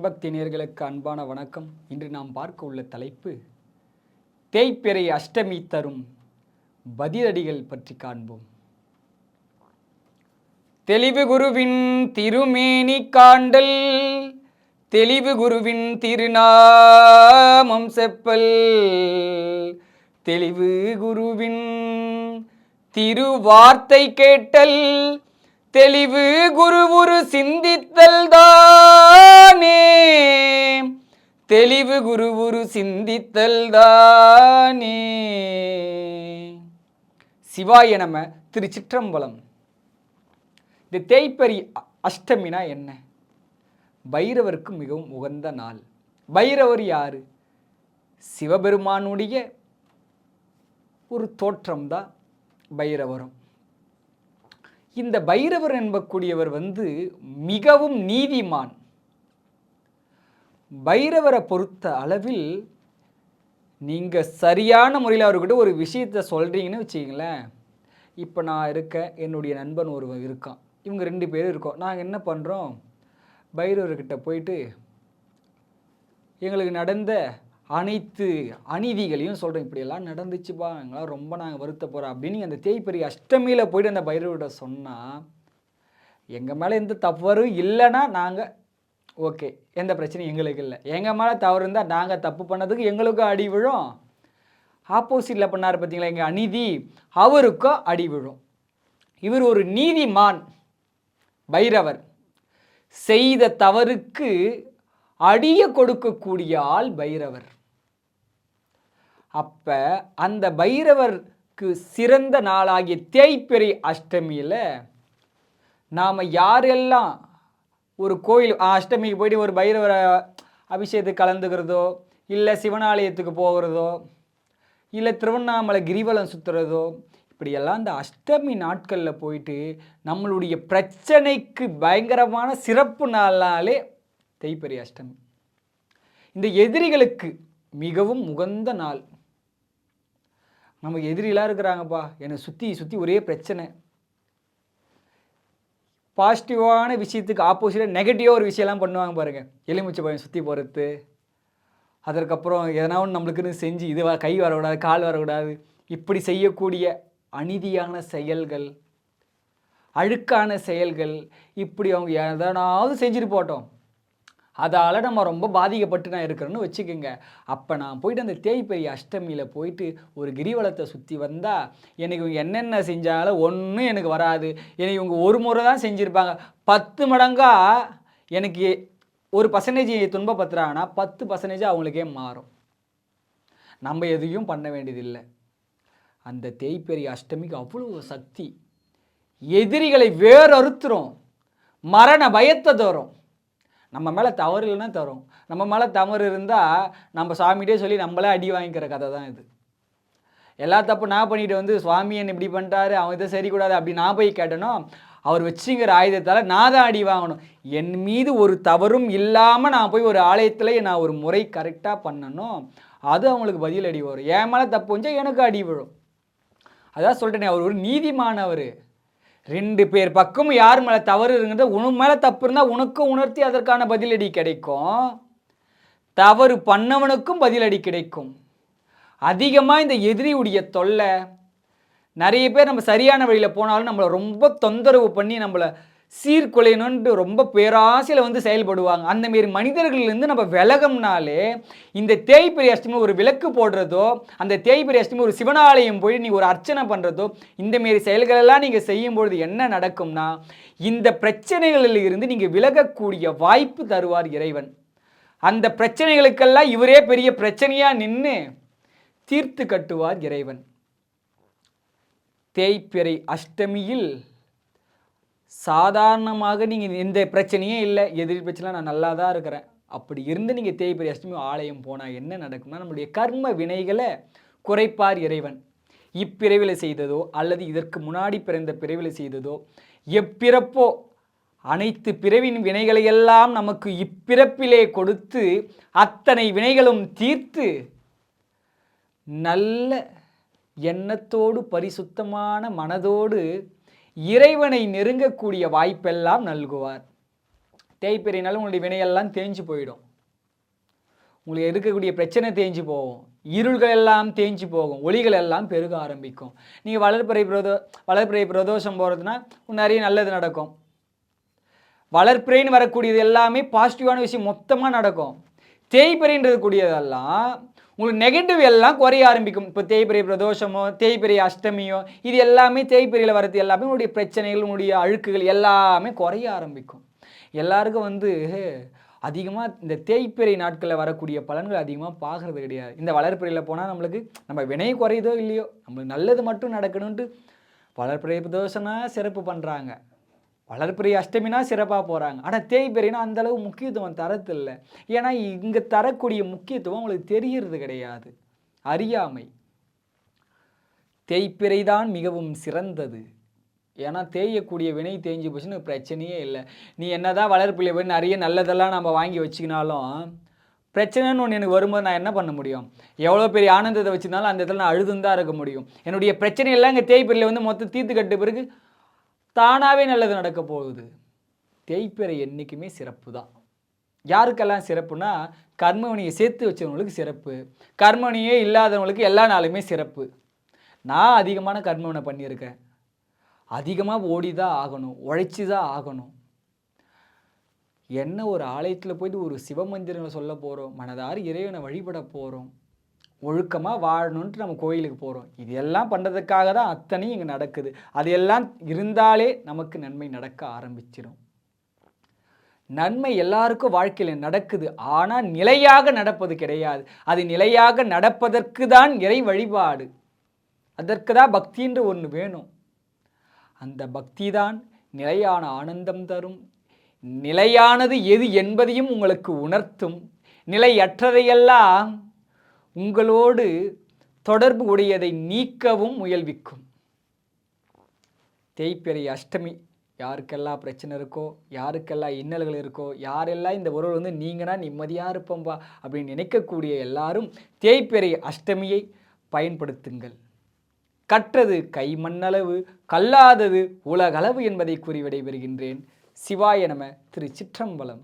சிவபக்தி நேயர்களுக்கு அன்பான வணக்கம். இன்று நாம் பார்க்க உள்ள தலைப்பு தேய்பிறை அஷ்டமி தரும் பதிலடிகள் பற்றி காண்போம். தெளிவு குருவின் திருமேனி காண்டல், தெளிவு குருவின் திருநாமம் செப்பல், தெளிவு குருவின் திருவார்த்தை கேட்டல், தெளிவு குருவுரு சிந்தித்தல் தானே, தெளிவு குருவுரு சிந்தித்தல் தானே. சிவாய நம. திருச்சிற்றம்பலம். இந்த தேய்பிறை அஷ்டமினா என்ன? பைரவருக்கு மிகவும் உகந்த நாள். பைரவர் யாரு? சிவபெருமானுடைய ஒரு தோற்றம்தான் பைரவரும். இந்த பைரவர் என்பக்கூடியவர் மிகவும் நீதிமான். பைரவரை பொறுத்த அளவில் நீங்கள் சரியான முறையில் அவர்கிட்ட ஒரு விஷயத்தை சொல்கிறீங்கன்னு வச்சுக்கிங்களேன். இப்போ நான் இருக்கேன், என்னுடைய நண்பன் ஒருவன் இருக்கான், இவங்க 2 பேரும் இருக்கோம். நாங்கள் என்ன பண்ணுறோம், பைரவர்கிட்ட போயிட்டு எங்களுக்கு நடந்த அனைத்து அநீதிகளையும் சொல்கிறோம். இப்படியெல்லாம் நடந்துச்சுப்பா, எங்களால் ரொம்ப நாங்கள் வருத்த போகிறோம் அப்படின்னு அந்த தேய்பிறை அஷ்டமியில் போய்ட்டு அந்த பைரவர்கிட்ட சொன்னால், எங்கள் மேலே எந்த தவறும் இல்லைன்னா நாங்கள் ஓகே, எந்த பிரச்சனையும் எங்களுக்கு இல்லை. எங்கள் மேலே தவறு இருந்தால் நாங்கள் தப்பு பண்ணதுக்கு எங்களுக்கும் அடி விழும். ஆப்போசிட்டில் பண்ணார் பார்த்தீங்களா எங்கள் அநீதி, அவருக்கும் அடி விழும். இவர் ஒரு நீதிமான் பைரவர். செய்த தவறுக்கு அடிய கொடுக்கக்கூடிய ஆள் பைரவர். அப்ப அந்த பைரவருக்கு சிறந்த நாளாகிய தேய்பிறை அஷ்டமியில் நாம் யாரெல்லாம் ஒரு கோயில் அஷ்டமிக்கு போயிட்டு ஒரு பைரவர அபிஷேகத்துக்கு கலந்துக்கிறதோ, இல்லை சிவனாலயத்துக்கு போகிறதோ, இல்லை திருவண்ணாமலை கிரிவலம் சுற்றுறதோ, இப்படியெல்லாம் இந்த அஷ்டமி நாட்களில் போயிட்டு நம்மளுடைய பிரச்சனைக்கு பயங்கரமான சிறப்பு நாளாலே தேய்பிறை அஷ்டமி. இந்த எதிரிகளுக்கு மிகவும் உகந்த நாள். நமக்கு எதிரிலாம் இருக்கிறாங்கப்பா, என்னை சுற்றி ஒரே பிரச்சனை. பாசிட்டிவான விஷயத்துக்கு ஆப்போசிட்டாக நெகட்டிவாக ஒரு விஷயம்லாம் பண்ணுவாங்க பாருங்கள். எலுமிச்சை பழம் சுற்றி போகிறது, அதற்கப்புறம் எதனா ஒன்று நம்மளுக்குன்னு செஞ்சு இது கை வரக்கூடாது, கால் வரக்கூடாது, இப்படி செய்யக்கூடிய அநீதியான செயல்கள், அழுக்கான செயல்கள், இப்படி அவங்க எதனாவது செஞ்சுட்டு போட்டோம், அதால் நம்ம ரொம்ப பாதிக்கப்பட்டு நான் இருக்கிறேன்னு வச்சுக்கோங்க. அப்போ நான் போயிட்டு அந்த தேய்பிறை அஷ்டமியில் போயிட்டு ஒரு கிரிவலத்தை சுற்றி வந்தால் எனக்கு இவங்க என்னென்ன செஞ்சாலும் ஒன்றும் எனக்கு வராது. எனக்கு இவங்க ஒரு முறை தான் செஞ்சுருப்பாங்க, 10 மடங்காக எனக்கு 1% துன்பப்படுத்துகிறாங்கன்னா 10% அவங்களுக்கே மாறும். நம்ம எதையும் பண்ண வேண்டியதில்லை. அந்த தேய்பிறை அஷ்டமிக்கு அவ்வளோ சக்தி. எதிரிகளை வேறறுத்துரும், மரண பயத்தை தரும். நம்ம மேலே தவறு இல்லைன்னா தரும். நம்ம மேலே தவறு இருந்தால் நம்ம சாமிகிட்டே சொல்லி நம்மளே அடி வாங்கிக்கிற கதை தான் இது. எல்லா தப்பு நான் பண்ணிட்டு சுவாமி என்ன இப்படி பண்ணிட்டாரு, அவன் இதை சரிக்கூடாது அப்படி நான் போய் கேட்டனோ, அவர் வச்சுங்கிற ஆயுதத்தால் நான் தான் அடி வாங்கணும். என் மீது ஒரு தவறும் இல்லாமல் நான் போய் ஒரு ஆலயத்தில் நான் ஒரு முறை கரெக்டாக பண்ணணும், அது அவங்களுக்கு பதில் அடி வரும். என் மேலே தப்பு வந்தால் எனக்கு அடி விழும். அதான் சொல்லிட்டேனே, அவர் ஒரு நீதிமானவர். 2 பேர் பக்கம் யார் மேலே தவறு இருக்குங்கிறது, உனக்கு மேலே தப்பு இருந்தால் உனக்கும் உணர்த்தி அதற்கான பதிலடி கிடைக்கும், தவறு பண்ணவனுக்கும் பதிலடி கிடைக்கும். அதிகமாக இந்த எதிரியுடைய தொல்லை, நிறைய பேர் நம்ம சரியான வழியில் போனாலும் நம்மளை ரொம்ப தொந்தரவு பண்ணி நம்மளை சீர்குலையணுன்ட்டு ரொம்ப பேராசையில் செயல்படுவாங்க. அந்தமாரி மனிதர்கள்லேருந்து நம்ம விலகம்னாலே இந்த தேய்பிறை அஷ்டமி ஒரு விளக்கு போடுறதோ, அந்த தேய்பிறை அஷ்டமி ஒரு சிவனாலயம் போய் நீ ஒரு அர்ச்சனை பண்ணுறதோ, இந்தமாரி செயல்களெல்லாம் நீங்கள் செய்யும்பொழுது என்ன நடக்கும்னா, இந்த பிரச்சனைகளில் இருந்து நீங்கள் விலகக்கூடிய வாய்ப்பு தருவார் இறைவன். அந்த பிரச்சனைகளுக்கெல்லாம் இவரே பெரிய பிரச்சனையாக நின்று தீர்த்து கட்டுவார் இறைவன். தேய்பிறை அஷ்டமியில் சாதாரணமாக நீங்கள் எந்த பிரச்சனையே இல்லை, எதிரி பிரச்சனை, நான் நல்லா தான் இருக்கிறேன், அப்படி இருந்து நீங்கள் தேய்பிறை அஷ்டமி ஆலயம் போனால் என்ன நடக்கும்னா, நம்மளுடைய கர்ம வினைகளை குறைப்பார் இறைவன். இப்பிறவில செய்ததோ அல்லது இதற்கு முன்னாடி பிறந்த பிறவில செய்ததோ, எப்பிறப்போ அனைத்து பிறவின் வினைகளையெல்லாம் நமக்கு இப்பிறப்பிலே கொடுத்து அத்தனை வினைகளும் தீர்த்து நல்ல எண்ணத்தோடு பரிசுத்தமான மனதோடு இறைவனை நெருங்கக்கூடிய வாய்ப்பெல்லாம் நல்குவார். தேய்பிறையினால உங்களுடைய வினையெல்லாம் தேஞ்சு போயிடும். உங்களுக்கு இருக்கக்கூடிய பிரச்சனை தேஞ்சு போகும், இருள்கள் எல்லாம் தேஞ்சு போகும், ஒளிகள் எல்லாம் பெருக ஆரம்பிக்கும். நீங்கள் வளர்பிறை பிரதோஷம் போகிறதுனா நிறைய நல்லது நடக்கும். வளர்பிறைன்னு வரக்கூடியது எல்லாமே பாசிட்டிவான விஷயம் மொத்தமாக நடக்கும். தேய்பிறைன்றது கூடியதெல்லாம் உங்களுக்கு நெகட்டிவ் எல்லாம் குறைய ஆரம்பிக்கும். இப்போ தேய்பிறை பிரதோஷமோ தேய்பிறை அஷ்டமியோ இது எல்லாமே தேய்பிறையில் வரது எல்லாமே உங்களுடைய பிரச்சனைகள், உங்களுடைய அழுக்குகள் எல்லாமே குறைய ஆரம்பிக்கும். எல்லாருக்கும் அதிகமாக இந்த தேய்பிறை நாட்களில் வரக்கூடிய பலன்கள் அதிகமாக பார்க்குறது கிடையாது. இந்த வளர்பிறையில் போனால் நம்ம வினை குறையுதோ இல்லையோ நம்மளுக்கு நல்லது மட்டும் நடக்கணுன்ட்டு வளர்பிறை பிரதோஷம்னா சிறப்பு பண்ணுறாங்க, வளர்பிறை அஷ்டமினா சிறப்பாக போகிறாங்க. ஆனால் தேய்பிறைனா அந்தளவு முக்கியத்துவம் தரத்தில்லை. ஏன்னா இங்கே தரக்கூடிய முக்கியத்துவம் உங்களுக்கு தெரியறது கிடையாது, அறியாமை. தேய்பிறை தான் மிகவும் சிறந்தது. ஏன்னா தேயக்கூடிய வினை தேஞ்சு போச்சுன்னு பிரச்சனையே இல்லை. நீ என்ன தான் வளர்ப்பில் போய் நிறைய நல்லதெல்லாம் நம்ம வாங்கி வச்சுக்கினாலும் பிரச்சனைன்னு ஒன்று எனக்கு வரும்போது நான் என்ன பண்ண முடியும்? எவ்வளோ பெரிய ஆனந்தத்தை வச்சுருந்தாலும் அந்த இடத்துல நான் அழுதுந்தான் இருக்க முடியும். என்னுடைய பிரச்சனையெல்லாம் இங்கே தேய்பிறையில் மொத்தம் தீர்த்து கட்ட பிறகு தானாகவே நல்லது நடக்க போகுது. தேய்பிறை என்றைக்குமே சிறப்பு தான். யாருக்கெல்லாம் சிறப்புனா கர்மவினியை சேர்த்து வச்சவங்களுக்கு சிறப்பு, கர்மவினியே இல்லாதவங்களுக்கு எல்லா நாளுமே சிறப்பு. நான் அதிகமான கர்மவினை பண்ணியிருக்கேன், அதிகமாக ஓடி தான் ஆகணும், உழைச்சி தான் ஆகணும். என்ன ஒரு ஆலயத்தில் போயிட்டு ஒரு சிவமந்திரங்களை சொல்ல போகிறோம், மனதார இறைவனை வழிபட போகிறோம், ஒழுக்கமாக வாழணுன்ட்டு நம்ம கோயிலுக்கு போகிறோம். இது எல்லாம் பண்ணுறதுக்காக தான் அத்தனையும் இங்கே நடக்குது. அது எல்லாம் இருந்தாலே நமக்கு நன்மை நடக்க ஆரம்பிச்சிடும். நன்மை எல்லாருக்கும் வாழ்க்கையில் நடக்குது, ஆனால் நிலையாக நடப்பது கிடையாது. அது நிலையாக நடப்பதற்கு தான் இறை வழிபாடு, அதற்கு தான் பக்தின்ற ஒன்று வேணும். அந்த பக்தி தான் நிலையான ஆனந்தம் தரும், நிலையானது எது என்பதையும் உங்களுக்கு உணர்த்தும், நிலையற்றதையெல்லாம் உங்களோடு தொடர்பு உடையதை நீக்கவும் முயல்விக்கும். தேய்பிறை அஷ்டமி யாருக்கெல்லாம் பிரச்சனை இருக்கோ, யாருக்கெல்லாம் இன்னல்கள் இருக்கோ, யாரெல்லாம் இந்த உறவு நீங்கன்னா நிம்மதியாக இருப்போம்பா அப்படின்னு நினைக்கக்கூடிய எல்லாரும் தேய்பிறை அஷ்டமியை பயன்படுத்துங்கள். கற்றது கை மண்ணளவு, கல்லாதது உலகளவு என்பதை கூறி விடைபெறுகின்றேன். சிவாய நம. திருச்சிற்றம்பலம்.